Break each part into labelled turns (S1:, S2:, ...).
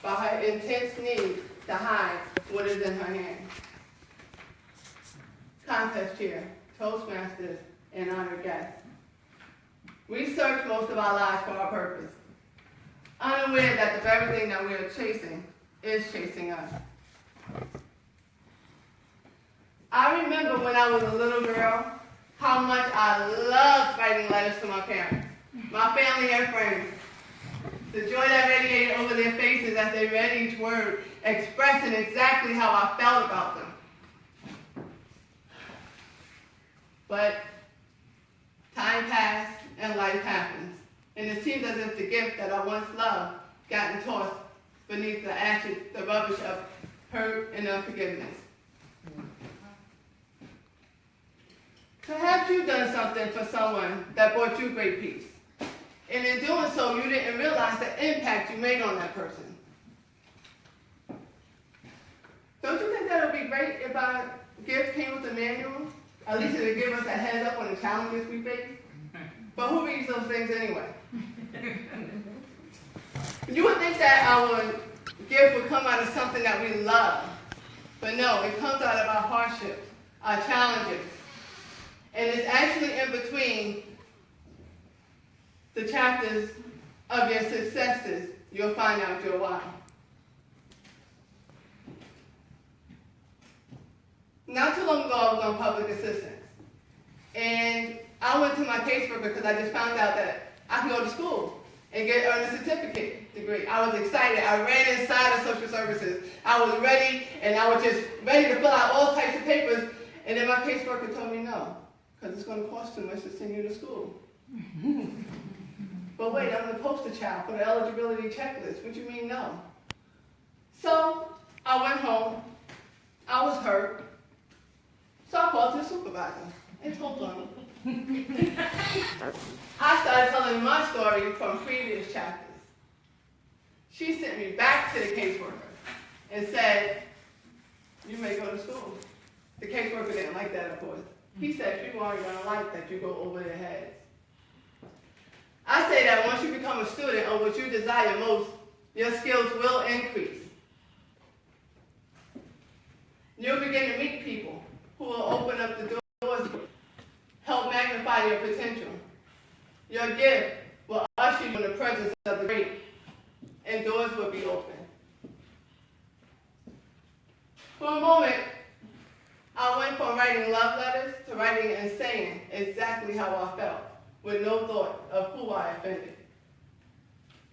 S1: by her intense need to hide what is in her hand. Contest chair, Toastmasters, and honored guests. We search most of our lives for our purpose, unaware that the very thing that we are chasing is chasing us. I remember when I was a little girl, how much I loved writing letters to my parents, my family and friends. The joy that radiated over their faces as they read each word, expressing exactly how I felt about them. But time passed and life happens, and it seems as if the gift that I once loved gotten tossed beneath the ashes, the rubbish of hurt and unforgiveness. Perhaps you've done something for someone that brought you great peace. And in doing so, you didn't realize the impact you made on that person. Don't you think that would be great if our gift came with a manual? At least it would give us a heads up on the challenges we face. But who reads those things anyway? You would think that our gift would come out of something that we love. But no, it comes out of our hardships, our challenges. And it's actually in between the chapters of your successes, you'll find out your why. Not too long ago, I was on public assistance. And I went to my caseworker because I just found out that I can go to school and earn a certificate degree. I was excited. I ran inside of social services. I was ready, and I was just ready to fill out all types of papers. And then my caseworker told me no, because it's going to cost too much to send you to school. But wait, I'm the poster child for the eligibility checklist. What do you mean no? So I went home. I was hurt. So I called the supervisor and told him. I started telling my story from previous chapters. She sent me back to the caseworker and said, you may go to school. The caseworker didn't like that, of course. He said, people aren't going to like that you go over their heads. I say that once you become a student of what you desire most, your skills will increase. You'll begin to meet people who will open up the doors, help magnify your potential. Your gift will usher you in the presence of the great, and doors will be open. For a moment, I went from writing love letters to writing and saying exactly how I felt, with no thought of who I offended.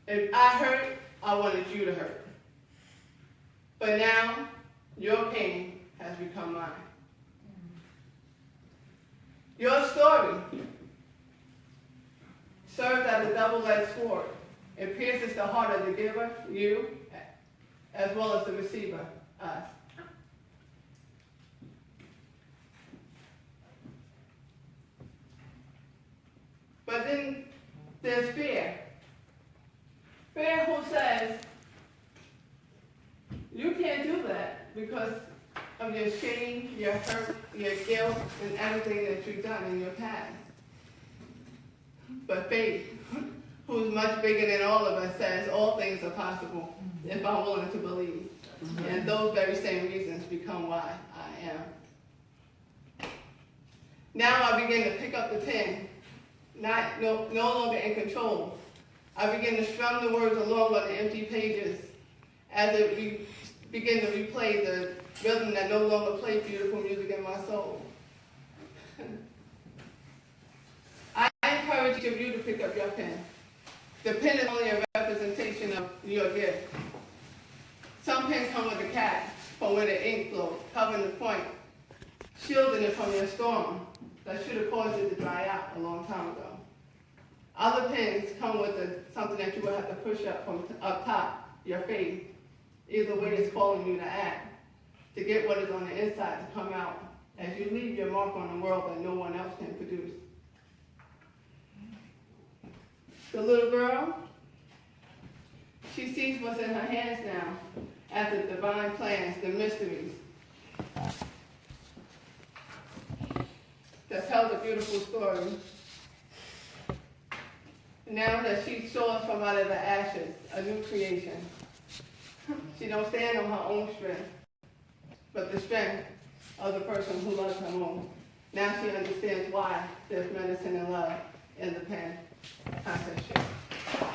S1: If I hurt, I wanted you to hurt. But now, your pain has become mine. Your story serves as a double-edged sword. It pierces the heart of the giver, you, as well as the receiver, us. But then there's fear. Fear who says, you can't do that because of your shame, your hurt, your guilt, and everything that you've done in your past. But faith, who's much bigger than all of us, says all things are possible if I'm willing to believe. And those very same reasons become why I am. Now I begin to pick up the pen, no longer in control. I begin to strum the words along on the empty pages as it begin to replay the rhythm that no longer plays beautiful music in my soul. I encourage each of you to pick up your pen. The pen is only a representation of your gift. Some pens come with a cap from where the ink flows, covering the point, shielding it from your storm that should have caused it to dry out a long time ago. Other pens come with something that you will have to push up from up top, your faith. Either way, it's calling you to act, to get what is on the inside to come out as you leave your mark on the world that no one else can produce. The little girl, she sees what's in her hands now as the divine plans, the mysteries that tells a beautiful story. Now that she soars from out of the ashes, a new creation, She don't stand on her own strength, but the strength of the person who loves her more. Now she understands why there's medicine and love in the pen. Concept shift.